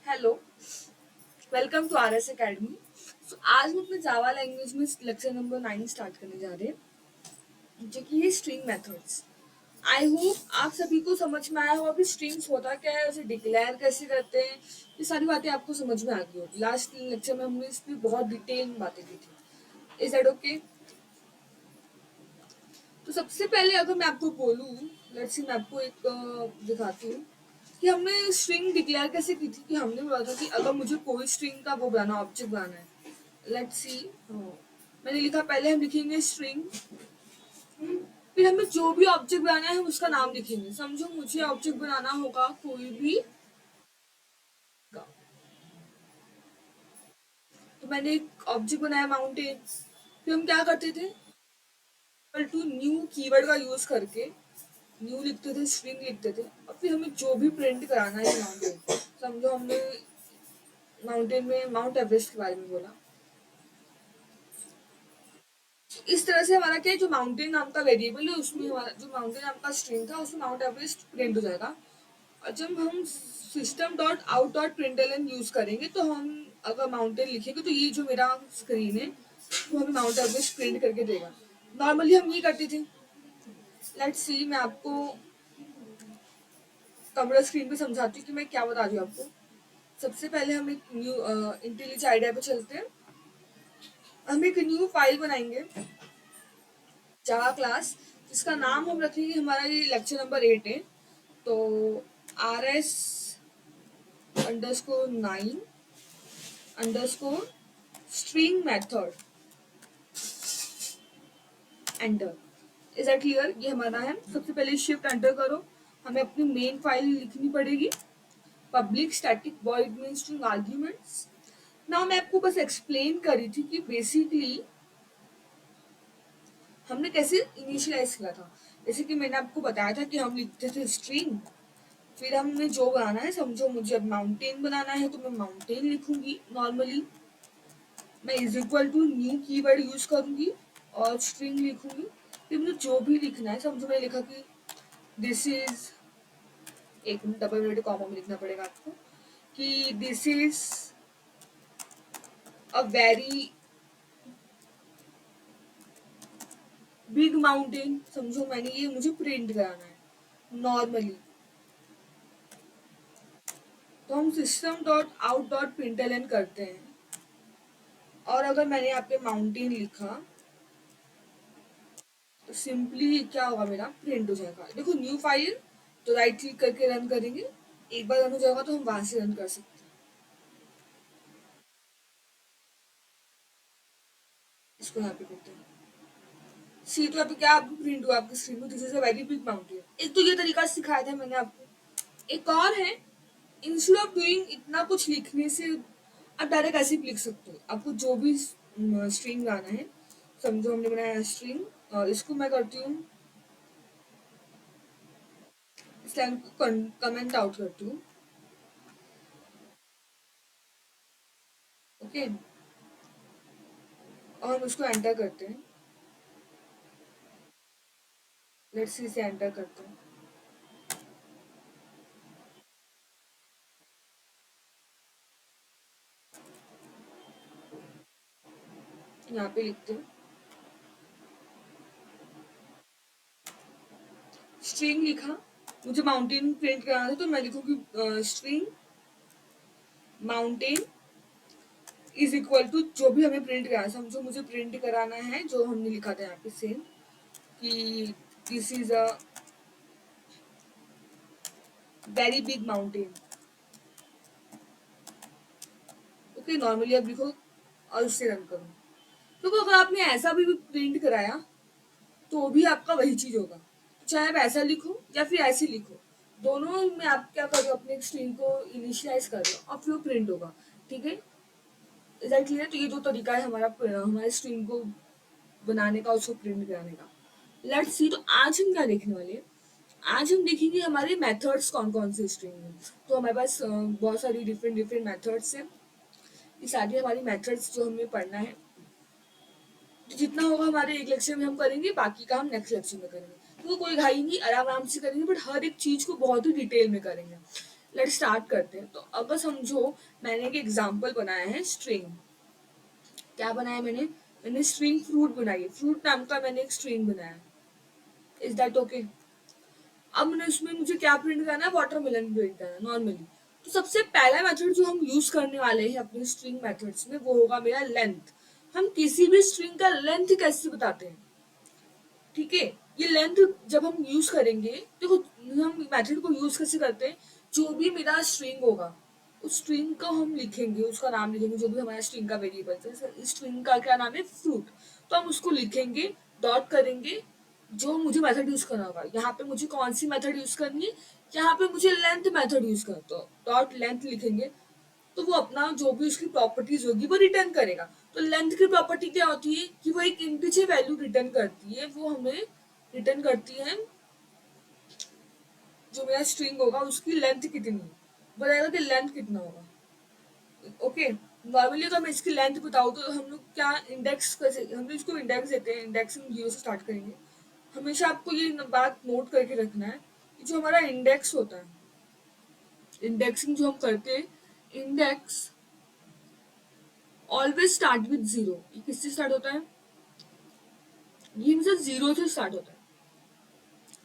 Hello, welcome to R S academy. आज हम अपने जावा लैंग्वेज में लेक्चर नंबर 9 स्टार्ट करने जा रहे हैं, जो कि है स्ट्रिंग मेथड्स। आई होप आप सभी को समझ में आया होगा कि स्ट्रिंग्स होता क्या है, उसे डिक्लेयर कैसे करते हैं। ये सारी बातें आपको समझ में आ गई होगी। लास्ट लेक्चर में हमने इस पर बहुत डिटेल में बातें की थी। Is that okay? तो सबसे पहले अगर मैं आपको बोलूँ, लेट्स सी मैं आपको एक दिखाती हूँ कि हमने स्ट्रिंग डिक्लेयर कैसे की थी। कि हमने बोला था कि अगर मुझे कोई स्ट्रिंग का वो बनाना, ऑब्जेक्ट बनाना है, लेट्स सी मैंने लिखा, पहले हम लिखेंगे स्ट्रिंग, फिर हमें जो भी ऑब्जेक्ट बनाना है हम उसका नाम लिखेंगे। समझो मुझे ऑब्जेक्ट बनाना होगा कोई भी का। तो मैंने एक ऑब्जेक्ट बनाया माउंटेन। फिर हम क्या करते थे, टू न्यू कीवर्ड का यूज करके न्यू लिखते थे, स्ट्रिंग लिखते थे, और फिर हमें जो भी प्रिंट कराना है माउंटेन। समझो हमने माउंटेन में माउंट एवरेस्ट के बारे में बोला। इस तरह से हमारा क्या है, जो माउंटेन नाम का वेरिएबल है उसमें हमारा जो माउंटेन नाम का स्ट्रिंग था उसमें माउंट एवरेस्ट प्रिंट हो जाएगा। और जब हम system dot out dot println use करेंगे तो हम अगर माउंटेन लिखेंगे तो ये जो मेरा स्क्रीन है वो हमें माउंट एवरेस्ट प्रिंट करके देगा। नॉर्मली हम ये करते थे। लेट्स सी मैं आपको कंप्यूटर स्क्रीन पे समझाती हूँ कि मैं क्या बता रही हूँ आपको। सबसे पहले हम एक न्यू इंटेलिज आइडिया पे चलते हैं। हम एक न्यू फाइल बनाएंगे, जावा क्लास, जिसका नाम हम रखेंगे, हमारा ये लेक्चर नंबर 8 है, तो RS_9_ string method enter. Is that clear? ये हमारा है। सबसे पहले शिफ्ट एंटर करो, हमें अपनी मेन फाइल लिखनी पड़ेगी। Public static void mean string arguments. Now मैं आपको बस एक्सप्लेन करी थी कि बेसिकली हमने कैसे इनिशियलाइज किया था। जैसे कि मैंने आपको बताया था कि हम लिखते थे स्ट्रिंग, फिर हमने जो बनाना है, समझो मुझे अब माउंटेन बनाना है तो मैं माउंटेन लिखूंगी। नॉर्मली मैं is equal to new keyword use करूंगी और स्ट्रिंग लिखूंगी। फिर मुझे जो भी लिखना है, समझो मैंने लिखा कि दिस इज, एक मिनट, डबल मिनट कॉमा में लिखना पड़ेगा आपको, कि this is a very big mountain. समझो मैंने ये मुझे प्रिंट कराना है नॉर्मली। तो हम system dot out dot println करते हैं, और अगर मैंने यहाँ पे माउंटेन लिखा तो सिंपली क्या होगा, मेरा प्रिंट हो जाएगा। देखो न्यू फाइल, तो राइट क्लिक करके रन करेंगे। एक बार रन हो जाएगा तो हम वहां से रन कर सकते हैं। इसको यहाँ पे करते हैं। सी तो यहाँ पे क्या आपको प्रिंट हुआ आपकी स्क्रीन में, this is a very big mountain. एक तो ये तरीका सिखाया था मैंने आपको। एक और है, इंस्टेड ऑफ डूइंग इतना कुछ लिखने से आप डायरेक्ट ऐसे भी लिख सकते हो। आपको जो भी स्ट्रिंग लाना है, समझो हमने बनाया स्ट्रिंग, और इसको मैं करती हूँ, इस लाइन को कमेंट आउट करती हूँ। ओके, और हम उसको एंटर करते हैं। लेट्स सी से एंटर करते हैं। यहाँ पे लिखते हैं स्ट्रिंग, लिखा, मुझे माउंटेन प्रिंट कराना था तो मैं लिखूंगी string mountain is equal to जो भी हमें प्रिंट कराना है। समझो मुझे प्रिंट कराना है जो हमने लिखा था यहाँ पे सेम, कि this is a very big mountain. Okay, normally अब लिखो और उससे रन करो। तो अगर आपने ऐसा भी प्रिंट कराया तो भी आपका वही चीज होगा, चाहे आप ऐसा लिखो या फिर ऐसे लिखो, दोनों में आप क्या करो, अपने स्ट्रिंग को इनिशियलाइज करो और फिर वो प्रिंट होगा। ठीक है, एग्जैक्टली। तो ये जो तरीका है हमारा हमारे स्ट्रिंग को बनाने का, उसको प्रिंट कराने का। लेट्स सी, तो आज हम क्या देखने वाले हैं, आज हम देखेंगे हमारे मेथड्स कौन कौन से स्ट्रिंग में। तो हमारे पास बहुत सारी डिफरेंट डिफरेंट मेथड्स हैं। ये सारी हमारी मेथड्स जो हमें पढ़ना है, तो जितना होगा हमारे एक लेक्चर में हम करेंगे, बाकी का हम नेक्स्ट लेक्चर में करेंगे। तो कोई घाई नहीं, आराम आराम से करेंगे, बट हर एक चीज को बहुत ही डिटेल में करेंगे। लेट्स स्टार्ट करते हैं। तो अगर समझो मैंने एक एग्जांपल बनाया है स्ट्रिंग। क्या बनाया मैंने? मैंने स्ट्रिंग फ्रूट बनाई है। फ्रूट नाम का मैंने एक स्ट्रिंग बनाया है। Is that okay? अब मैंने उसमें मुझे क्या प्रिंट करना है? वाटरमेलन प्रिंट करना है नॉर्मली। तो सबसे पहला मेथड जो हम यूज करने वाले हैं अपने स्ट्रिंग मेथड्स में वो होगा मेरा लेंथ। हम किसी भी स्ट्रिंग का लेंथ कैसे बताते हैं? ठीक है, ये लेंथ जब हम यूज करेंगे, देखो हम मेथड को यूज कैसे करते हैं? जो भी मेरा स्ट्रिंग होगा उस स्ट्रिंग को हम लिखेंगे, उसका नाम लिखेंगे, जो भी हमारा स्ट्रिंग का वेरिएबल है। स्ट्रिंग का क्या नाम है? फ्रूट। तो हम उसको लिखेंगे, डॉट करेंगे, जो मुझे मेथड यूज करना होगा। यहाँ पे मुझे कौन सी मेथड यूज करनी है? यहाँ पे मुझे लेंथ मेथड यूज करना, तो डॉट लेंथ लिखेंगे। तो वो अपना जो भी उसकी प्रॉपर्टीज होगी वो रिटर्न करेगा। तो लेंथ की प्रॉपर्टी क्या होती है कि वो एक इंटीजर वैल्यू रिटर्न करती है। वो हमें रिटर्न करती है जो मेरा स्ट्रिंग होगा उसकी लेंथ कितनी है, बताएगा कि लेंथ कितना होगा। ओके, नॉर्मली अगर मैं इसकी लेंथ बताऊँ तो हम लोग क्या इंडेक्स कैसे, हम लोग इसको इंडेक्स देते हैं। इंडेक्सिंग 0 से स्टार्ट करेंगे। हमेशा आपको ये बात नोट करके रखना है कि जो हमारा इंडेक्स होता है, इंडेक्सिंग जो हम करते हैं, इंडेक्स ऑलवेज स्टार्ट विद 0। ये किससे स्टार्ट होता है? ये हमेशा 0 से स्टार्ट होता है।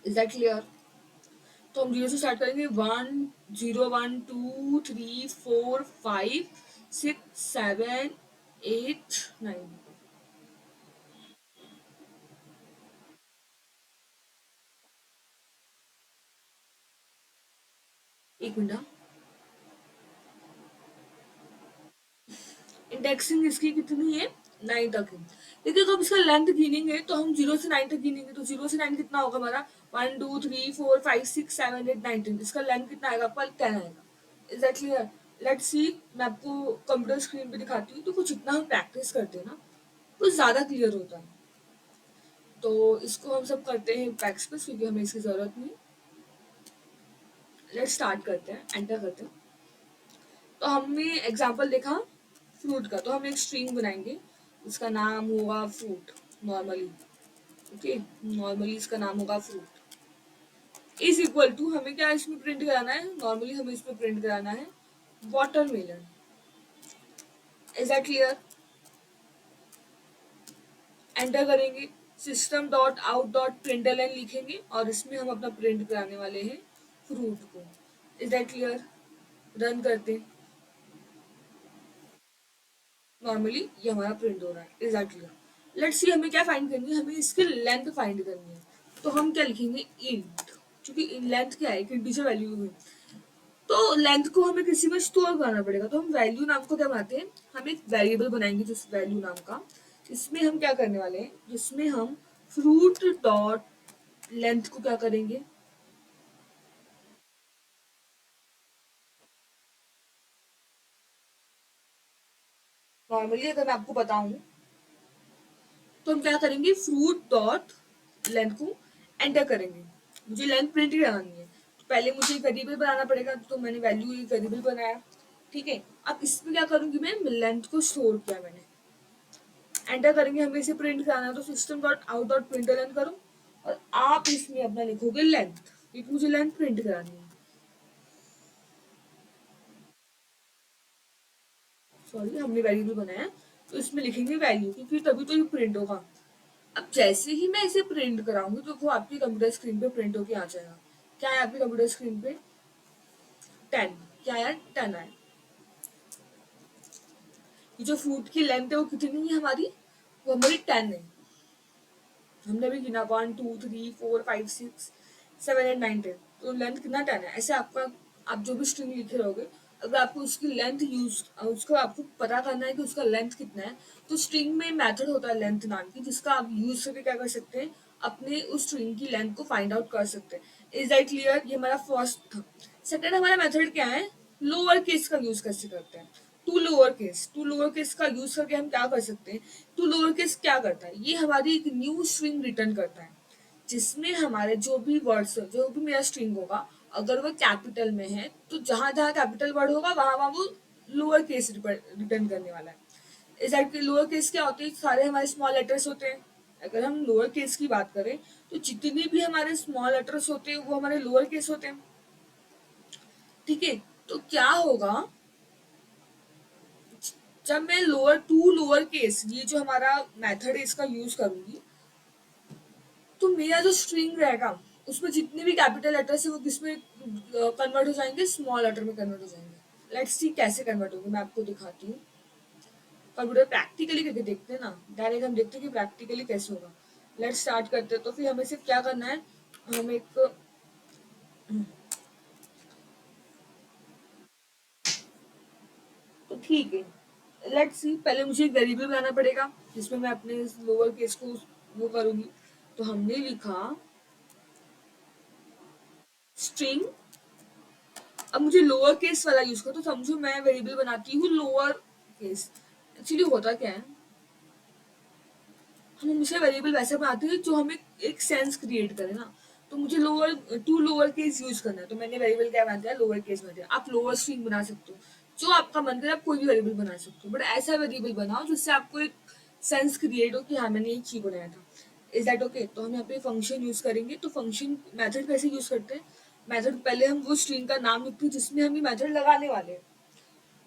Is that clear? तो हम 0 से स्टार्ट करेंगे। 1 0 1 2 3 4 5 6 7 8 9। एक मिनट। इंडेक्सिंग इसकी कितनी है? 9 तक है। देखिए अगर इसका लेंथ गिनेंगे तो हम 0 से 9 तक गिनेंगे, तो 0 से 9 कितना होगा हमारा? 1 2 3 4 5 6 7 8 9 10। इसका लेंथ कितना आएगा? आपका 10 आएगा। Is that clear? Let's see, मैं आपको कंप्यूटर स्क्रीन पे दिखाती हूँ। तो कुछ जितना हम प्रैक्टिस करते हैं ना तो ज्यादा क्लियर होता है। तो इसको हम सब करते हैं बैक स्पेस, क्योंकि हमें इसकी जरूरत नहीं। लेट्स स्टार्ट करते हैं, एंटर करते हैं। तो हमने एग्जांपल देखा फ्रूट का, तो हम एक स्ट्रिंग बनाएंगे। इसका नाम होगा फ्रूट नॉर्मली। ओके, नॉर्मली इसका नाम होगा फ्रूट। इज इक्वल टू, हमें क्या इसमें प्रिंट कराना है? नॉर्मली हमें इसमें प्रिंट कराना है watermelon. Is that clear? Enter करेंगे, system dot out dot println लिखेंगे और इसमें हम अपना प्रिंट कराने वाले हैं फ्रूट को। Is that clear? रन करते हैं। नॉर्मली ये हमारा प्रिंट हो रहा है। Is that clear? Let's see, हमें क्या फाइंड करनी है? हमें इसकी लेंथ फाइंड करनी है। तो हम क्या लिखेंगे? इंट। क्योंकि लेंथ क्या है? एक इंटीजर वैल्यू है। तो लेंथ को हमें किसी में स्टोर करना पड़ेगा। तो हम वैल्यू नाम को क्या बनाते हैं? हम एक वेरिएबल बनाएंगे जिस वैल्यू नाम का। इसमें हम क्या करने वाले हैं? जिसमें हम फ्रूट डॉट लेंथ को क्या करेंगे? नॉर्मली अगर मैं आपको बताऊं तो हम क्या करेंगे? फ्रूट डॉट लेंथ को एंटर करेंगे। मुझे लेंथ प्रिंट करानी है, तो पहले मुझे एक वेरिएबल बनाना पड़ेगा। तो मैंने वैल्यू एक वेरिएबल बनाया। ठीक है, अब इसमें क्या करूंगी मैं? लेंथ को स्टोर किया मैंने। एंटर करेंगे, हमें इसे प्रिंट कराना है। तो system dot out dot print करो और आप इसमें अपना लिखोगे लेंथ, क्योंकि मुझे लेंथ प्रिंट करानी है। सॉरी, हमने वेरिएबल बनाया तो इसमें लिखेंगे वैल्यू, क्योंकि तभी तो ये प्रिंट होगा। अब जैसे ही मैं इसे प्रिंट कराऊंगी तो वो आपकी कंप्यूटर स्क्रीन पे प्रिंट होके आ जाएगा। क्या है आपकी कंप्यूटर स्क्रीन पे? 10। क्या है? 10 है। ये जो फ्रूट की लेंथ है वो कितनी है हमारी? वो हमारी 10 है। हमने भी गिना 1 2 3 4 5 6 7 8 9 10। तो लेंथ कितना? 10 है। ऐसे आपका, आप जो भी स्ट्रिंग लिखे रहोगे, अगर आपको उसकी लेंथ यूज, उसको आपको पता करना है कि उसका लेंथ कितना है, तो स्ट्रिंग में मेथड होता है लेंथ नाम की, जिसका आप यूज करके क्या कर सकते हैं? अपने उस स्ट्रिंग की लेंथ को फाइंड आउट कर सकते हैं। Is that clear? ये हमारा फर्स्ट था। सेकंड हमारा मेथड क्या है? लोअर केस का यूज कैसे करते हैं? टू लोअर केस का यूज करके हम क्या कर सकते हैं? टू लोअर केस क्या करता है? ये हमारी एक न्यू स्ट्रिंग रिटर्न करता है, जिसमें हमारे जो भी वर्ड्स, जो भी मेरा स्ट्रिंग होगा, अगर वो कैपिटल में है तो जहां जहां कैपिटल वर्ड होगा वहां वहां वो लोअर केस रिटर्न करने वाला है। इस टाइप के लोअर केस क्या होते हैं? सारे हमारे स्मॉल लेटर्स होते हैं। अगर हम लोअर केस की बात करें तो जितने भी हमारे स्मॉल लेटर्स होते हैं वो हमारे लोअर केस होते हैं। ठीक है। तो क्या होगा, जब मैं लोअर टू लोअर केस ये जो हमारा मेथड है इसका यूज करूंगी, तो मेरा जो स्ट्रिंग रहेगा उसमें जितने भी कैपिटल लेटर्स है वो किसमें कन्वर्ट हो जाएंगे, स्मॉल लेटर में कन्वर्ट हो जाएंगे। लेट्स सी कैसे कन्वर्ट होंगे, मैं आपको दिखाती हूँ। कंप्यूटर प्रैक्टिकली करके देखते हैं ना, डायरेक्ट हम देखते हैं कि प्रैक्टिकली कैसे होगा। लेट्स स्टार्ट करते हैं। तो फिर हमें सिर्फ क्या करना है, हम एक तो ठीक है, लेट्स सी पहले मुझे एक वेरिएबल बनाना पड़ेगा जिसमें मैं अपने लोअर केस को वो करूंगी। तो हमने लिखा स्ट्रिंग। अब मुझे लोअर केस वाला यूज करो, तो समझो मैं वेरिएबल बनाती हूँ लोअर केस। एक्चुअली होता क्या है, हम हमेशा वेरिएबल वैसे बनाते हैं जो हमें एक सेंस क्रिएट करे ना। तो मुझे lower to lower case use करना है, तो मैंने वेरिएबल क्या बना दिया, लोअर केस बना दिया। आप लोअर स्ट्रिंग बना सकते हो, जो आपका मन करे आप कोई भी वेरिएबल बना सकते हो, बट ऐसा वेरिएबल बनाओ जिससे आपको एक सेंस क्रिएट हो कि हाँ मैंने एक चीज बनाया था। Is that okay? तो हम यहाँ पे फंक्शन यूज करेंगे। तो फंक्शन मेथड कैसे यूज करते हैं, मेथड पहले हम वो स्ट्रिंग का नाम लिखते हैं जिसमें हम ये मेथड लगाने वाले हैं,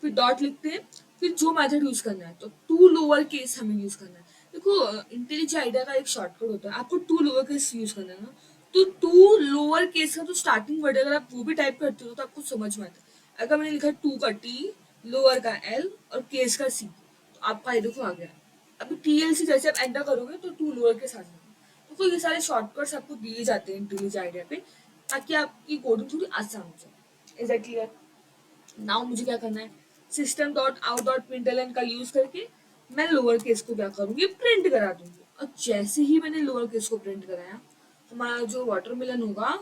फिर डॉट लिखते हैं, फिर जो मेथड यूज करना है। तो टू लोअर केस हमें यूज करना है। देखो इंटेलिजेंट आइडिया का एक शॉर्टकट होता है, आपको टू लोअर केस यूज करना है ना। तो टू लोअर केस का जो स्टार्टिंग वर्ड अगर आप वो भी टाइप करते हो तो आपको समझ में आता है। अगर मैंने लिखा टू का टी, लोअर का एल और केस का सी, तो आपका ये देखो आ गया। अभी टी एल सी जैसे आप एंटर करोगे तो टू लोअर केस आ जाएगा। तो ये सारे शॉर्टकट्स आपको दिए जाते हैं इंटेलिजेंट आइडिया पे, ताकि आपकी कोडिंग थोड़ी आसान हो जाए। Is that clear? नाउ मुझे क्या करना है, system dot out dot println का यूज करके मैं लोअर केस को क्या करूंगी, प्रिंट करा दूंगी। और जैसे ही मैंने लोअर केस को प्रिंट कराया, हमारा जो वाटरमेलन होगा,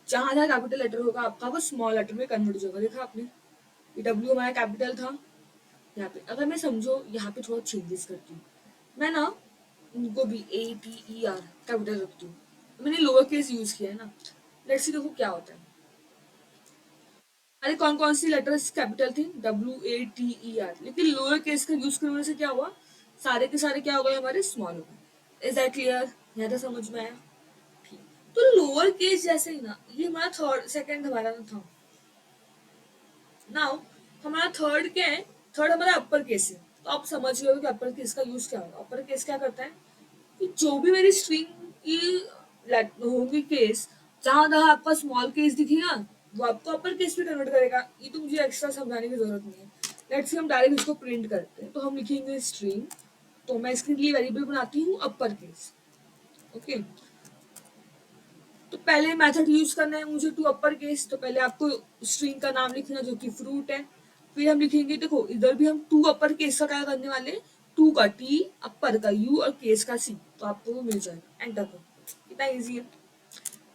जहां जहां कैपिटल लेटर होगा आपका वो स्मॉल लेटर में कन्वर्ट हो जाएगा। देखा आपने, ये डब्ल्यू हमारा कैपिटल था। यहाँ पे अगर मैं समझो यहाँ पे थोड़ा चेंजेस करती हूँ, मैं ना उनको भी A T E R capital रखती हूँ। मैंने लोअर केस यूज किया है ना। लेट्स सी देखो क्या होता है। अरे कौन कौन सी लेटर्स कैपिटल थी, W A T E R, लेकिन लोअर केस का यूज करने से क्या हुआ, सारे के सारे क्या हो गए, हमारे स्मॉल हो गए। Is that clear? यहाँ तो समझ में आया? ठीक। तो लोअर केस जैसे ही ना, ये हमारा थर्ड सेकंड हमारा ना था। नाउ हमारा थर्ड क्या है, थर्ड हमारा अपर केस है। तो आप समझ रहे हो कि अपर केस का यूज क्या होगा। अपर केस क्या करता है कि जो भी मेरी स्ट्रिंग की होंगी केस, जहां जहां आपका स्मॉल केस दिखेगा वो आपको अपर केस में कन्वर्ट करेगा। ये तो मुझे एक्स्ट्रा समझाने की जरूरत नहीं है। लेट्स से हम डायरेक्ट इसको प्रिंट करते हैं। तो हम लिखेंगे स्ट्रिंग। तो मैं इसके लिए वेरिएबल बनाती हूँ अपर केस। ओके। तो पहले मेथड यूज करना है मुझे टू अपर केस। तो पहले आपको स्ट्रिंग का नाम लिखना जो कि फ्रूट है। फिर हम लिखेंगे, देखो इधर भी हम टू अपर केस का क्या करने वाले हैं, टू का टी, अपर का यू और केस का सी। तो आपको वो मिल जाएगा। एंटर करो, कितना इजी है।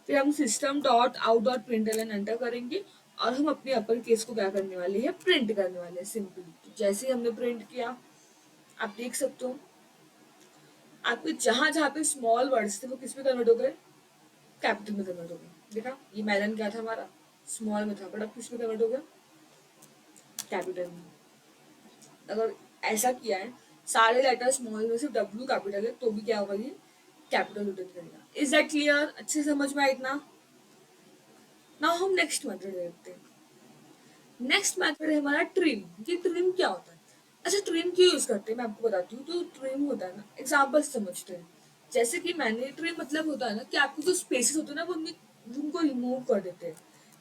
फिर हम system dot out dot println enter करेंगे और हम अपने अपर केस को क्या करने वाले हैं, प्रिंट करने वाले हैं सिंपली। तो जैसे ही हमने प्रिंट किया, आप देख सकते हो आपके जहां जहां पे स्मॉल वर्ड्स थे वो किस में कन्वर्ट हो गए, कैपिटल में कन्वर्ट हो गया। देखा, ये मेलन क्या था हमारा, स्मॉल में था, बट अब किस में कन्वर्ट हो गया, कैपिटल में। अगर ऐसा किया है, सारे लेटर स्मॉल में सिर्फ डब्ल्यू कैपिटल है, तो भी क्या होगा, ये कैपिटल रिटर्न करेगा। Is that clear? अच्छे से समझ में आया इतना? नाउ हम नेक्स्ट मेथड देखते हैं। नेक्स्ट मेथड है हमारा ट्रिम। ये ट्रिम क्या होता है, अच्छा ट्रिम क्यों यूज करते हैं मैं आपको बताती हूँ। तो ट्रिम होता है ना, एग्जाम्पल समझते हैं। जैसे कि मैंने ट्रिम मतलब होता है ना कि आपको जो स्पेसेस होते हैं ना वो उनको रिमूव कर देते हैं।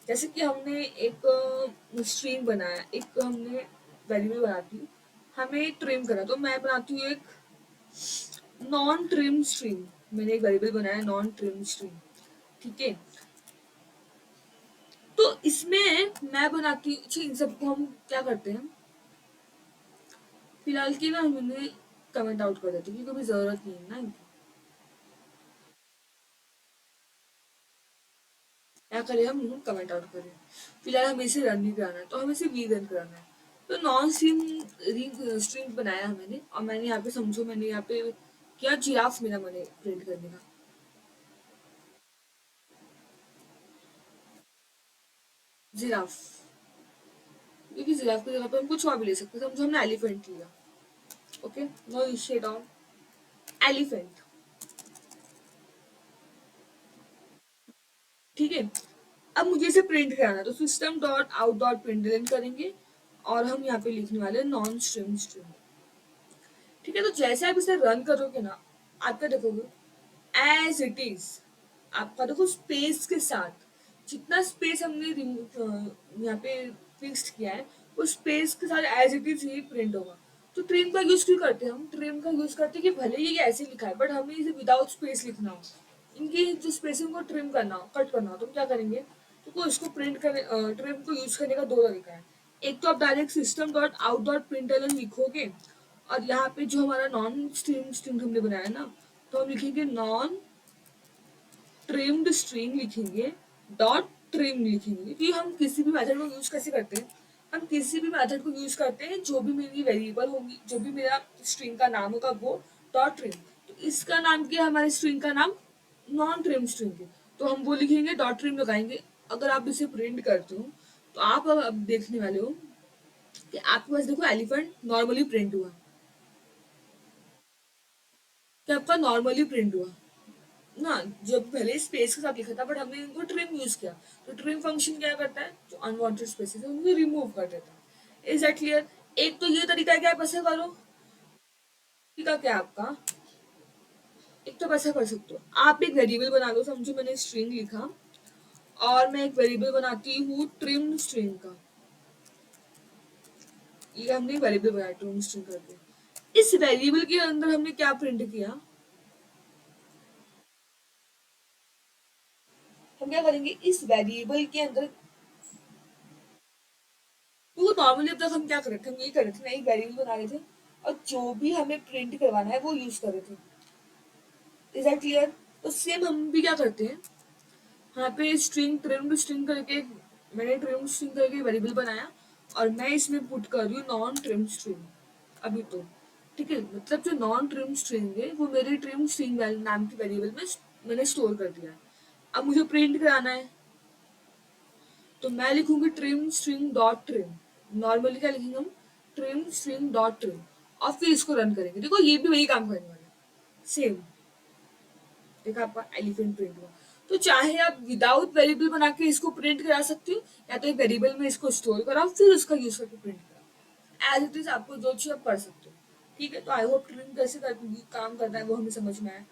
जैसे कि हमने एक स्ट्रिंग बनाया, एक हमने वेरिएबल बनाती हूँ, हमें ट्रिम करा, तो मैं बनाती हूँ एक नॉन ट्रिम स्ट्रिंग। मैंने एक वेरिएबल बनाया नॉन ट्रिम स्ट्रिंग, ठीक है। तो इसमें मैं बनाती हूँ, अच्छा इन सबको हम क्या करते हैं, फिलहाल की ना हमने कमेंट आउट कर देते क्योंकि कोई जरूरत नहीं है ना इनकी। क्या करें, हम कमेंट आउट करें। फिलहाल हमें इसे रन नहीं कराना है, तो हमें इसे री रन कराना है। तो नॉन स्ट्रिंग स्ट्रिंग बनाया मैंने, और मैंने यहाँ पे समझो मैंने यहाँ पे क्या जिराफ मेरा मैंने प्रिंट करने का, जिराफ। क्योंकि जिराफ की जगह पे हम कुछ और भी ले सकते हैं, समझो हमने एलिफेंट लिया। Okay, no issue at all, elephant, ठीक है। अब मुझे इसे प्रिंट कराना है, तो system dot out dot println करेंगे और हम यहाँ पे लिखने वाले नॉन स्ट्रिंग स्ट्रिंग। ठीक है, तो जैसे आप इसे रन करोगे ना, आपका देखोगे एज इट इज, आपका देखो स्पेस के साथ, जितना स्पेस हमने यहाँ पे फिक्स्ड किया है, वो स्पेस के साथ एज इट इज ही प्रिंट होगा। तो ट्रिम का यूज क्यों करते हैं हम? ट्रिम का यूज करते हैं कि भले ही ये ऐसे लिखा है बट हमें इसे विदाउट स्पेस लिखना हो, इनकी जो स्पेसिंग को ट्रिम करना हो, कट करना हो, तो हम क्या करेंगे? तो इसको प्रिंट करने, ट्रिम को यूज करने का दो तरीका है। एक तो आप direct system dot out dot println लिखोगे और यहाँ पे जो हमारा नॉन स्ट्रिंग स्ट्रिंग हमने बनाया ना, तो हम लिखेंगे नॉन ट्रिम्ड स्ट्रिंग लिखेंगे, डॉट ट्रिम लिखेंगे। कि हम किसी भी मेथड को यूज कैसे करते हैं? हम किसी भी मेथड को यूज करते हैं, जो भी मेरी वेरिएबल होगी, जो भी मेरा स्ट्रिंग का नाम होगा वो डॉट ट्रिम। तो इसका नाम क्या है? हमारे स्ट्रिंग का नाम नॉन ट्रिम स्ट्रिंग है, तो हम वो लिखेंगे, डॉट ट्रिम लगाएंगे। अगर आप इसे प्रिंट करते हो तो आप अब देखने वाले हो कि आपके पास देखो एलिफेंट नॉर्मली प्रिंट हुआ, कि आपका नॉर्मली प्रिंट हुआ ना, जब पहले स्पेस के साथ लिखा था बट हमने इनको ट्रिम यूज किया। तो ट्रिम फंक्शन क्या करता है? जो अनवांटेड स्पेसेस है उनको रिमूव कर देता है। Is that clear? एक तो ये तरीका है कि आप ऐसे करो, तरीका क्या है आपका? एक तो ऐसा कर सकते हो, आप एक वेरिएबल बना लो, समझो मैंने स्ट्रिंग लिखा और मैं एक वेरिएबल बनाती हूँ ट्रिम स्ट्रिंग का। ये हमने वेरिएबल बनाया ट्रिम स्ट्रिंग करके। इस वेरिएबल के अंदर हमने क्या प्रिंट किया? हम क्या करेंगे इस वेरिएबल के अंदर? तो नॉर्मली अब तक हम क्या कर रहे थे? हम यही कर रहे थे ना, एक वेरिएबल बना रहे थे और जो भी हमें प्रिंट करवाना है वो यूज कर रहे थे। Is that clear? तो सेम हम भी क्या करते हैं, यहाँ पे स्ट्रिंग ट्रिम्ड स्ट्रिंग करके, मैंने ट्रिम्ड स्ट्रिंग करके वेरिएबल बनाया और मैं इसमें पुट कर रही हूँ नॉन ट्रिम स्ट्रिंग अभी तो। ठीक है, मतलब जो नॉन ट्रिम स्ट्रिंग है वो मेरे ट्रिम स्ट्रिंग नाम की वेरिएबल में मैंने स्टोर कर दिया है। अब मुझे प्रिंट कराना है, तो मैं लिखूंगी trim string dot trim. Normally क्या लिखेंगे हम? Trim string dot trim. और फिर इसको रन करेंगे, देखो ये भी वही काम करने वाला है सेम। देखा आपका एलिफेंट प्रिंट हुआ। तो चाहे आप विदाउट वेरिएबल बना के इसको प्रिंट करा सकते हो, या तो एक वेरिएबल में इसको स्टोर कराओ फिर उसका यूज करके प्रिंट कराओ। एज इट इज आपको जो चाहिए आप कर सकते हो। ठीक है, तो आई होप ट्रिम कैसे काम करना है वो हमें समझ में आया।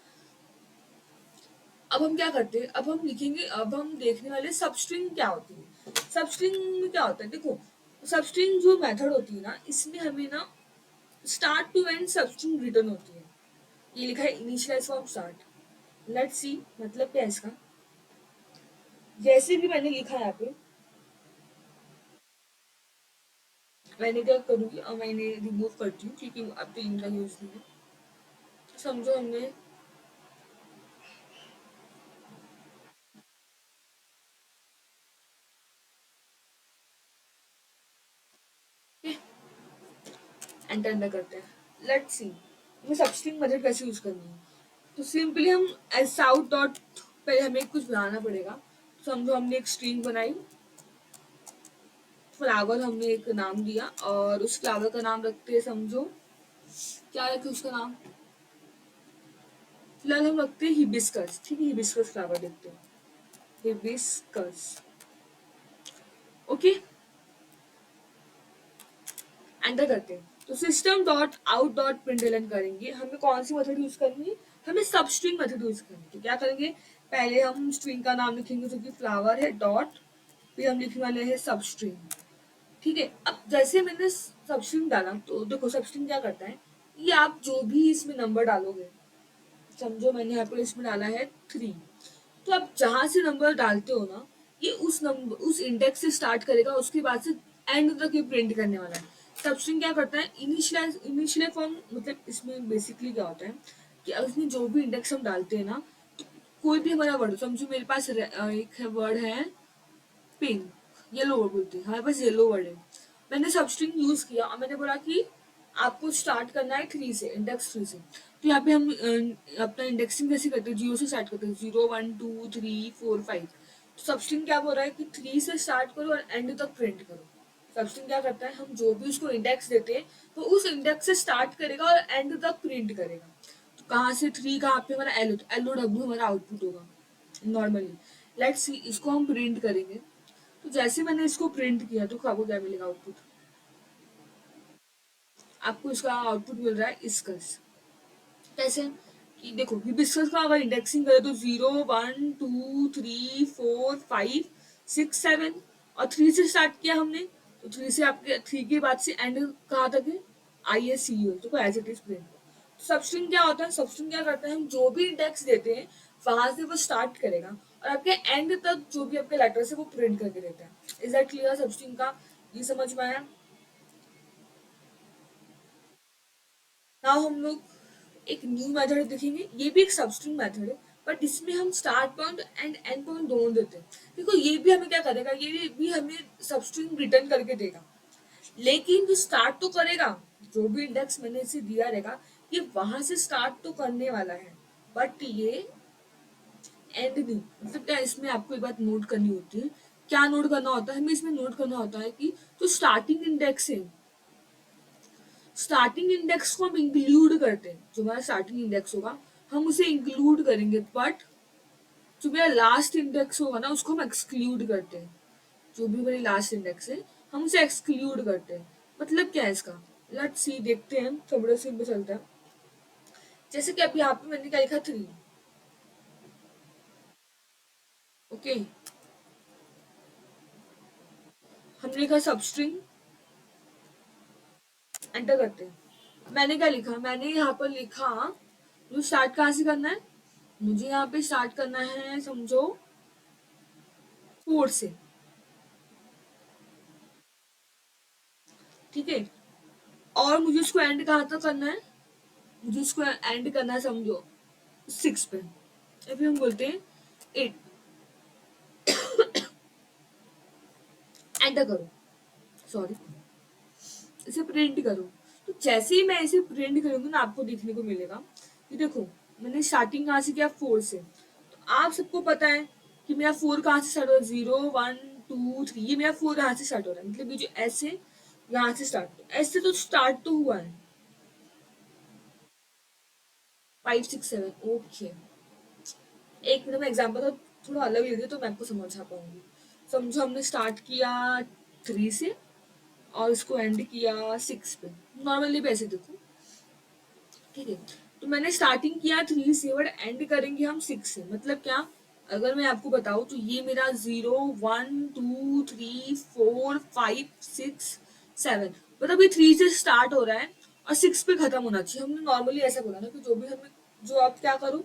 अब हम क्या करते हैं, अब हम लिखेंगे, अब हम देखने वाले सबस्ट्रिंग क्या होती है। सबस्ट्रिंग में क्या होता है? देखो सबस्ट्रिंग जो मेथड होती है ना, इसमें हमें ना start to end substring return होती है। ये लिखा है initialize from start. Let's see मतलब क्या है इसका। जैसे भी मैंने लिखा है यहाँ पे, मैंने क्या करूँगी और मैंने रिमूव करती हूँ क्योंकि अब तो इनका यूज नहीं है। समझो हमने एंटर में करते हैं। लेट्स सी ये सबस्ट्रिंग मेथड कैसे यूज करनी है। तो सिंपली हम एस आउट डॉट, पहले हमें कुछ बनाना पड़ेगा। तो समझो हमने एक स्ट्रिंग बनाई, फ्लावर हमने एक नाम दिया और उस फ्लावर का नाम रखते हैं, समझो क्या रखे उसका नाम? फिलहाल हम रखते हैं हिबिस्कस। ठीक है, हिबिस्कस फ्लावर देखते हैं, हिबिस्कस। ओके, एंटर करते हैं। तो system dot out dot println करेंगे। हमें कौन सी मेथड यूज करनी है? हमें सब स्ट्रिंग मेथड यूज करनी है। तो क्या करेंगे, पहले हम स्ट्रिंग का नाम लिखेंगे जो कि फ्लावर है, डॉट, फिर हम लिखने वाले हैं सब स्ट्रिंग। ठीक है, अब जैसे मैंने सब स्ट्रिंग डाला, तो देखो सब स्ट्रिंग क्या करता है, ये आप जो भी इसमें नंबर डालोगे, समझो मैंने यहाँ पर इसमें डाला है 3, तो आप जहां से नंबर डालते हो ना, ये उस नंबर उस इंडेक्स से स्टार्ट करेगा, उसके बाद से एंड तक ये प्रिंट करने वाला है। सबस्ट्रिंग क्या करता है, इनिशियलाइज फॉर्म, मतलब इसमें बेसिकली क्या होता है कि उसमें जो भी इंडेक्स हम डालते हैं ना, कोई भी हमारा वर्ड, समझो मेरे पास एक वर्ड है पिंक, येलो वर्ड बोलते हैं, हमारे पास येलो वर्ड है। मैंने सबस्ट्रिंग यूज किया और मैंने बोला कि आपको स्टार्ट करना है 3 से, इंडेक्स 3 से। तो यहाँ पे हम अपना इंडेक्सिंग कैसे करते हैं, 0 से स्टार्ट करते हैं, 0 1 2 3 4 5। तो सबस्ट्रिंग क्या बोल रहा है कि 3 से स्टार्ट करो और एंड तक प्रिंट करो। सबस्ट्रिंग क्या करता है, हम जो भी उसको इंडेक्स देते हैं तो उस इंडेक्स से स्टार्ट करेगा और एंड तक प्रिंट करेगा। तो कहाँ से 3, कहाँ पे हमारा एल, एल ओ डब्ल्यू हमारा आउटपुट होगा नॉर्मली। लेट्स सी, इसको हम प्रिंट करेंगे। तो जैसे मैंने इसको प्रिंट किया तो आपको क्या मिलेगा आउटपुट? आपको इसका आउटपुट मिल रहा है इसकस। कैसे? कि देखो हिबिस्कस का अगर इंडेक्सिंग करें तो 0 1 2 3 4 5 6 7 और 3 से स्टार्ट किया हमने। तो 3 से आपके 3 के बाद से एंड कहाँ तक है? ISCU, तो as it is print. Substring क्या होता है? सबस्ट्रिंग क्या करता है, हम जो भी इंडेक्स देते हैं वहां से वो स्टार्ट करेगा और आपके एंड तक जो भी आपके लेटर्स है वो प्रिंट करके देता है। इज दैट क्लियर सबस्ट्रिंग का? ये समझ में आया? नाउ हम लोग एक न्यू मेथड देखेंगे। ये भी एक सबस्ट्रिंग मेथड है, बट इसमें हम start point and and point दोनों देते हैं। देखो ये भी हमें क्या करेगा, ये भी हमें सबस्ट्रिंग रिटर्न करके देगा, लेकिन जो स्टार्ट तो करेगा, जो भी इंडेक्स मैंने इसे दिया रहेगा ये वहां से स्टार्ट तो करने वाला है, बट ये एंड नहीं। मतलब क्या, इसमें आपको एक बात नोट करनी होती है। क्या नोट करना होता है? हमें इसमें नोट करना होता है कि जो स्टार्टिंग इंडेक्स है, स्टार्टिंग इंडेक्स को हम इंक्लूड करते हैं। जो हमारा स्टार्टिंग इंडेक्स होगा हम उसे इंक्लूड करेंगे, बट जो मेरा लास्ट इंडेक्स होगा ना उसको हम एक्सक्लूड करते हैं। जो भी मेरी लास्ट इंडेक्स है हम उसे एक्सक्लूड करते हैं। मतलब क्या है इसका? लेट्स सी, देखते हैं, थोड़ा सिंपल चलता है। जैसे कि अब यहाँ पे मैंने क्या लिखा? 3। ओके, हमने लिखा सबस्ट्रिंग, एंटर करते हैं। मैंने क्या लिखा? मैंने यहाँ पर लिखा, मुझे स्टार्ट कहाँ से करना है? मुझे यहाँ पे स्टार्ट करना है समझो 4 से। ठीक है, और मुझे उसको एंड कहाँ तक करना है? मुझे उसको एंड करना है समझो 6 पे, या फिर हम बोलते हैं 8। एंटर करो, सॉरी, इसे प्रिंट करो। तो जैसे ही मैं इसे प्रिंट करूंगी ना आपको देखने को मिलेगा कि देखो मैंने स्टार्टिंग कहाँ से किया? 4 से। तो आप सबको पता है कि मेरा 4 कहाँ से स्टार्ट हो रहा है? 0 1 2 3, ये मेरा 4 यहाँ से स्टार्ट हो रहा है। मतलब ये जो एस है यहाँ से स्टार्ट, एस से तो स्टार्ट तो हुआ है। 5 6 7, ओके। एक मिनट में एग्जाम्पल तो थोड़ा अलग ले तो मैं आपको समझा पाऊंगी। समझो हमने स्टार्ट किया 3 से और इसको एंड किया 6 पे। नॉर्मली भी ऐसे देखो, ठीक है। तो मैंने स्टार्टिंग किया 3 से बट एंड करेंगे हम 6 से। मतलब क्या, अगर मैं आपको बताऊं तो ये मेरा 0 1 2 3 4 5 6 7, मतलब ये 3 से स्टार्ट हो रहा है और 6 पे खत्म होना चाहिए। हमने नॉर्मली ऐसा बोला ना कि जो भी हमें, जो आप क्या करो,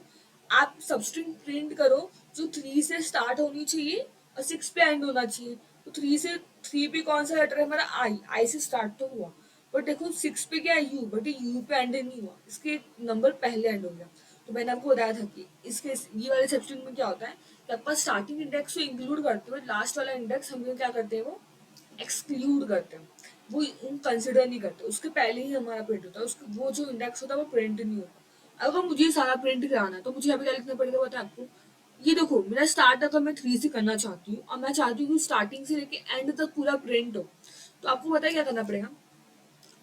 आप सबस्ट्रिंग प्रिंट करो जो 3 से स्टार्ट होनी चाहिए और 6 पे एंड होना चाहिए। तो 3 से, 3 पे कौन सा लेटर है हमारा? आई, आई से स्टार्ट तो हुआ, बट देखो 6 पे क्या है? यू, बट ये यू पे एंड नहीं हुआ, इसके नंबर पहले एंड हो गया। तो मैंने आपको बताया था कि इसके ये वाले सेक्शन में क्या होता है कि आपका स्टार्टिंग इंडेक्स को इंक्लूड करते हुए लास्ट वाला इंडेक्स हम लोग क्या करते हैं, वो एक्सक्लूड करते हैं। वो कंसिडर नहीं करते, उसके पहले ही हमारा प्रिंट होता है, उसके वो जो इंडेक्स होता है वो प्रिंट नहीं होता। अगर मुझे सारा प्रिंट कराना है तो मुझे अभी क्या लिखना पड़ेगा पता है आपको? ये देखो मेरा स्टार्ट अगर मैं 3 से करना चाहती हूँ और मैं चाहती हूँ कि स्टार्टिंग से लेके एंड तक पूरा प्रिंट हो, तो आपको पता है क्या करना पड़ेगा?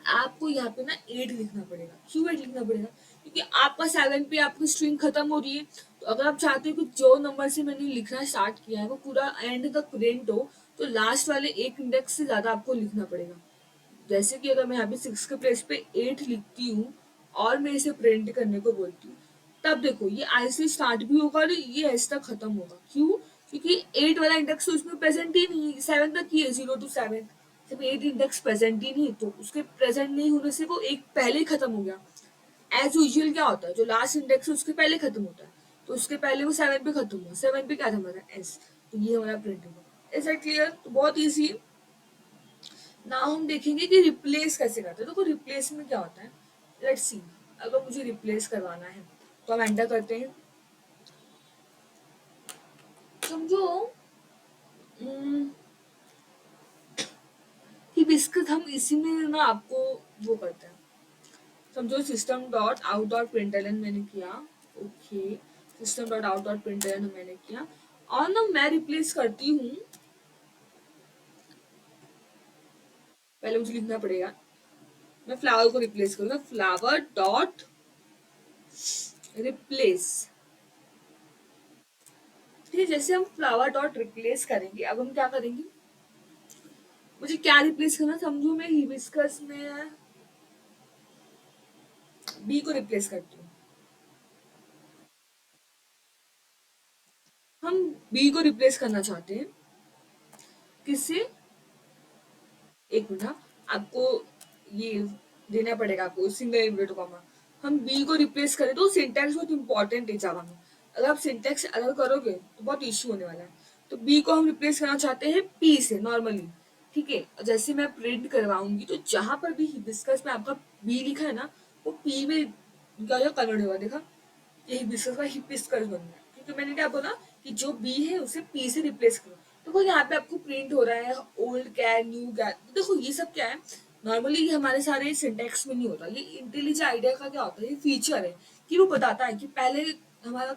आपको यहाँ पे ना 8 लिखना पड़ेगा। क्यों 8 लिखना पड़ेगा? क्योंकि आपका 7 पे आपकी स्ट्रिंग खत्म हो रही है। तो अगर आप चाहते हो कि जो नंबर से मैंने लिखना स्टार्ट किया है वो पूरा एंड तक प्रिंट हो, तो लास्ट वाले एक इंडेक्स से ज्यादा आपको लिखना पड़ेगा। जैसे कि अगर मैं यहाँ पे 6 के प्लेस पे 8 लिखती हूँ और मैं इसे प्रिंट करने को बोलती हूँ, तब देखो ये आई से स्टार्ट भी होगा और ये एस तक खत्म होगा। क्यों? क्योंकि 8 वाला इंडेक्स तो उसमें प्रेजेंट ही नहीं है, 7 तक ही है, 0 to 7। जब 8 इंडेक्स प्रेजेंट ही नहीं तो उसके प्रेजेंट नहीं होने से वो एक पहले ही खत्म हो गया। एज यूजुअल क्या होता है, जो लास्ट इंडेक्स है उसके पहले खत्म होता है, तो उसके पहले वो 7 पे खत्म हुआ। 7 पे क्या था हमारा? एस। तो ये हमारा प्रिंट होगा। Is that clear? तो बहुत ईजी। ना हम देखेंगे कि रिप्लेस कैसे करते हैं। देखो रिप्लेस में क्या होता है, लेट्स सी, अगर मुझे रिप्लेस करवाना है तो हम एंटर करते हैं। समझो कि बिस्किट हम इसी में ना आपको वो करते हैं। समझो system dot out dot println मैंने किया, okay, system dot out dot println मैंने किया और ना मैं रिप्लेस करती हूँ। पहले मुझे लिखना पड़ेगा, मैं फ्लावर को रिप्लेस करूंगा, फ्लावर डॉट रिप्लेस। ठीक है, जैसे हम फ्लावर डॉट रिप्लेस करेंगे, अब हम क्या करेंगे, मुझे क्या रिप्लेस करना, समझो मैं हिबिस्कस में बी को रिप्लेस करती हूँ। हम बी को रिप्लेस करना चाहते हैं किससे, एक मिनट, हाँ, आपको ये देना पड़ेगा, आपको सिंगल इन्वर्टेड कॉमा। हम बी को रिप्लेस करें तो सिंटैक्स बहुत इंपॉर्टेंट है जावा में। अगर आप सिंटैक्स अलग करोगे तो बहुत इश्यू होने वाला है। तो बी को हम रिप्लेस करना चाहते हैं पी से नॉर्मली। ठीक है, जैसे मैं प्रिंट करवाऊंगी तो जहां पर भी हिबिस्कस में आपका बी लिखा है ना, वो पी में क्या कन्वर्ट होगा, देखा, ये हिबिस्कस का हिबिस्कस बन गया, क्योंकि मैंने क्या बोला कि जो बी है उसे पी से रिप्लेस करो। तो वो यहाँ पे आपको प्रिंट हो रहा है ओल्ड कैट न्यू कैट। देखो ये सब क्या है, नॉर्मली ये हमारे सारे सिंटेक्स में नहीं होता। ये इंटेलिजेंट आइडिया का क्या होता है, ये फीचर है कि वो बताता है कि पहले हमारा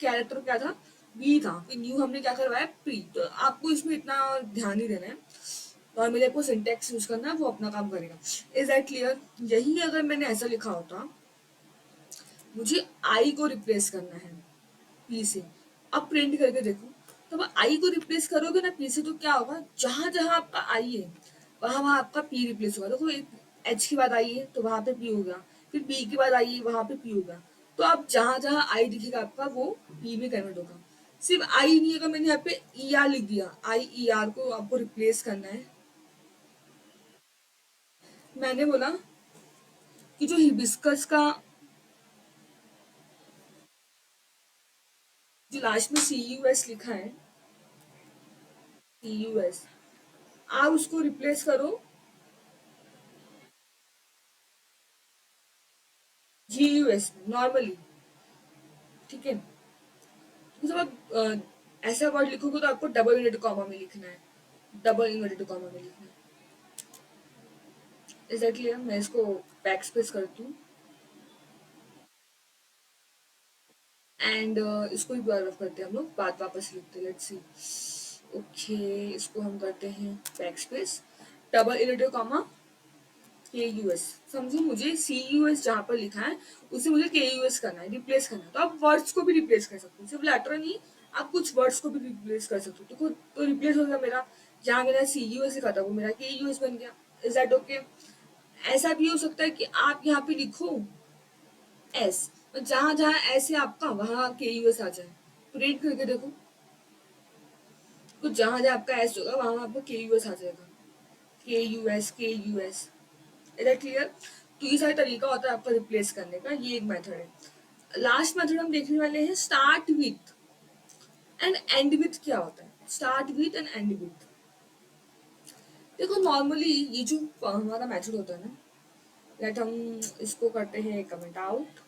कैरेक्टर क्या था, बी था, फिर न्यू हमने क्या करवाया प्री। तो आपको इसमें इतना ध्यान नहीं देना है, नॉर्मली आपको सिंटेक्स यूज करना है, वो अपना काम करेगा। Is that clear. यही अगर मैंने ऐसा लिखा होता, मुझे आई को रिप्लेस करना है पी से, अब प्रिंट करके देखो, तो अब आई को रिप्लेस करोगे ना पी से तो क्या होगा, जहां जहां आपका आई है वहां वहां आपका पी रिप्लेस होगा। देखो एक एच की बाद आई है तो वहां पे पी हो गया, फिर बी की बाद आई है वहां पे पी हो गया। तो अब जहां जहां आई दिखेगा आपका वो पी में कन्वर्ट होगा। सिर्फ आई नहीं, अगर मैंने यहाँ पे ई आर लिख दिया, आई ई आर को आपको रिप्लेस करना है। मैंने बोला कि जो हिबिस्कस का जो लास्ट में सी यू एस लिखा है, सी यू एस, आप उसको रिप्लेस करो जी यू एस नॉर्मली। ठीक है, तो जब आप ऐसा वर्ड लिखोगे तो आपको डबल इन्वर्टेड कॉमा में लिखना है, डबल इन्वर्टेड कॉमा में लिखना है। Is that clear. मैं इसको बैक स्पेस करती हूँ एंड इसको भी बार करते हैं हम लोग, बात वापस लिखते हैं, लेट्स सी। ओके, इसको हम करते हैं back space, double inverted comma के यू एस। समझो मुझे सी यू एस जहाँ पर लिखा है उसे मुझे के यू एस करना है, रिप्लेस करना है। तो आप वर्ड्स को भी रिप्लेस कर सकते हो, सिर्फ लेटर नहीं, आप कुछ वर्ड्स को भी रिप्लेस कर सकते हो। तो रिप्लेस हो गया मेरा, जहाँ मेरा सी यू एस लिखा था वो मेरा के यू एस बन गया। Is that okay. ऐसा भी हो सकता है कि आप यहाँ पे लिखो एस, और जहाँ जहाँ एस है आपका वहाँ के यू एस आ जाए। प्रिंट करके देखो, तो जहाँ जहाँ आपका एस होगा वहाँ आपका के यू एस आ जाएगा, के यू एस के U S. Is that clear. तो ये सारा तरीका होता है आपका रिप्लेस करने का, ये एक मेथड है। लास्ट मेथड हम देखने वाले हैं start with and and with. क्या होता है start with and and with. देखो नॉर्मली ये जो हमारा मेथड होता है ना, लेट हम इसको करते हैं कमेंट आउट,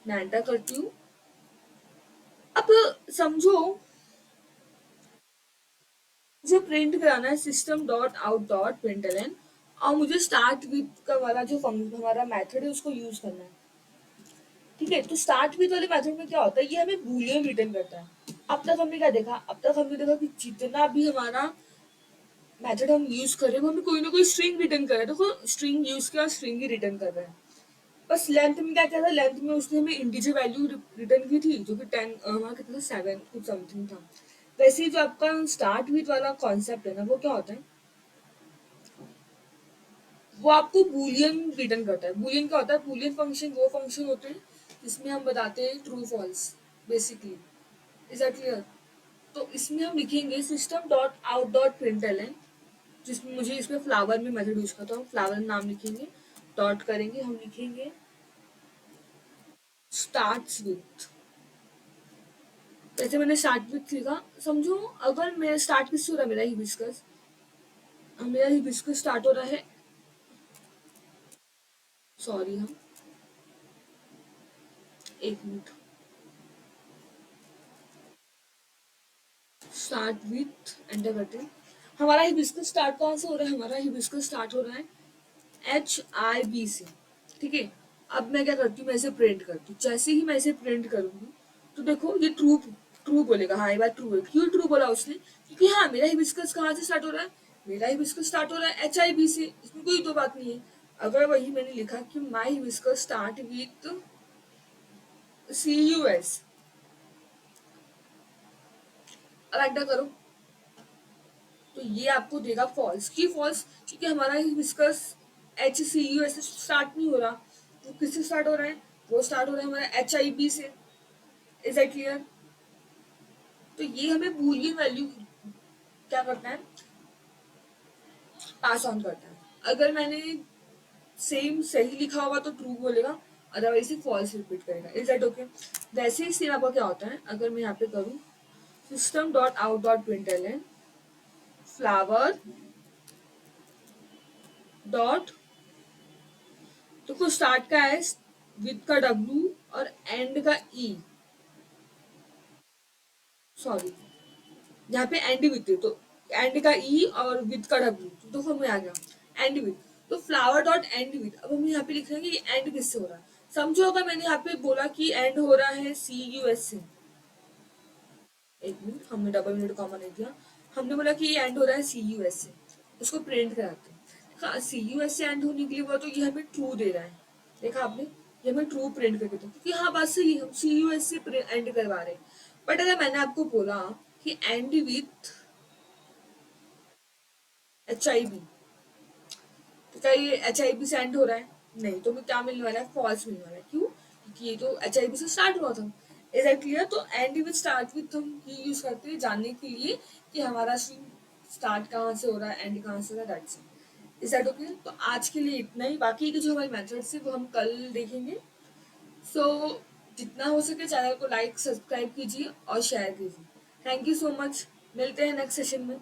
मैं एंटर करती हूँ। अब समझो मुझे प्रिंट कराना है system dot out dot println, और मुझे स्टार्ट विथ का वाला जो हमारा मेथड है उसको यूज करना है। ठीक है, तो स्टार्ट विथ वाले मेथड में क्या होता है, ये हमें बूलियन रिटर्न करता है। अब तक हमने क्या देखा, अब तक हमने देखा कि जितना भी हमारा मेथड हम यूज कर रहे हैं वो हमें कोई ना कोई स्ट्रिंग रिटर्न कर रहा है। देखो स्ट्रिंग यूज किया, स्ट्रिंग ही रिटर्न कर रहा है। बस लेंथ में क्या क्या था, लेंथ में उसने हमें इंटीजर वैल्यू रिटर्न की थी जो कि 10 हमारा कितना था, 7 कुछ समथिंग था। वैसे ही जो आपका स्टार्ट विथ वाला कॉन्सेप्ट है ना, वो क्या होता है, वो आपको बूलियन रिटर्न करता है। बूलियन क्या होता है, बूलियन फंक्शन वो फंक्शन होते हैं जिसमें हम बताते हैं true false basically. Is that clear. तो इसमें हम लिखेंगे system dot out dot println, जिसमें मुझे इसमें फ्लावर में मेथड यूज करता हूँ, फ्लावर नाम लिखेंगे, डॉट करेंगे, हम लिखेंगे स्टार्ट्स विथ। जैसे मैंने स्टार्ट विथ लिखा, समझो अगर मेरा स्टार्ट किससे हो रहा है, मेरा हिबिस्कस, मेरा हिबिस्कस स्टार्ट हो रहा है, सॉरी हम एक मिनट, स्टार्ट विथ एंटर करते हैं। हमारा हिबिस्कस स्टार्ट कौन से हो रहा है, हमारा हिबिस्कस स्टार्ट हो रहा है एच आई बी से। ठीक है, अब मैं क्या करती हूँ, मैं इसे प्रिंट करती हूँ। जैसे ही मैं इसे प्रिंट करूंगी तो देखो ये ट्रू ट्रू बोलेगा, हाँ ये बात ट्रू है। क्यों ट्रू बोला उसने, क्योंकि हाँ मेरा हिबिस्कस कहाँ से स्टार्ट हो रहा है, मेरा हिबिस्कस स्टार्ट हो रहा है एच आई बी से, इसमें कोई दो बात नहीं है। अगर वही मैंने लिखा कि my hibiscus start with C U S, अब एंटर करो तो ये आपको देगा फॉल्स। की फॉल्स, क्योंकि हमारा विस्कस एच सी यू ऐसे स्टार्ट नहीं हो रहा। वो किससे स्टार्ट हो रहा है? वो स्टार्ट हो रहा है हमारा एच आई बी से। Is that clear? तो ये हमें बूलियन वैल्यू क्या करता है, पास ऑन करता है। अगर मैंने सेम सही लिखा होगा तो ट्रू बोलेगा, अदरवाइज ही फॉल्स रिपीट करेगा। Is that okay? वैसे ही सेम आपका क्या होता है, अगर मैं यहाँ पे करूँ system dot out dot print L flower dot, तो कुछ स्टार्ट का है विद का डब्ल्यू और एंड का ई, सॉरी यहाँ पे एंड विथ है, तो एंड का ई और विद का डब्ल्यू, तो हमें आ गया एंड विथ। तो फ्लावर डॉट एंड विथ, अब हम यहाँ पे लिख रहे हैं कि एंड किससे हो रहा है। समझो अगर मैंने यहाँ पे बोला कि एंड हो रहा है सी यू एस से, एक मिनट, हमने डबल मिनट कॉमा नहीं दिया। हमने बोला कि ये एंड हो रहा है सी यू एस से, उसको प्रिंट कराते हैं। देखा सी यू एस से एंड होने के लिए हुआ तो ये हमें ट्रू दे रहा है। देखा आपने, ये हमें ट्रू प्रिंट करके दो, क्योंकि हाँ बात सही, हम सी यू एस से एंड करवा रहे हैं। बट अगर मैंने आपको बोला कि end with H I B, तो क्या ये एच आई बी से एंड हो रहा है? नहीं, तो हमें क्या मिलने वाला है? फॉल्स मिलने वाला है। क्यों? क्योंकि ये तो एच आई बी से स्टार्ट हुआ था। Is that clear? तो एंड विथ स्टार्ट विथ हम ये यूज करते हैं जानने के लिए कि हमारा स्टार्ट कहाँ से हो रहा है, एंड कहाँ से हो रहा है। That's it. Is that okay? तो आज के लिए इतना ही, बाकी के जो हमारे मेथड्स है वो हम कल देखेंगे। सो जितना हो सके चैनल को लाइक सब्सक्राइब कीजिए और शेयर कीजिए। थैंक यू सो मच, मिलते हैं नेक्स्ट सेशन में।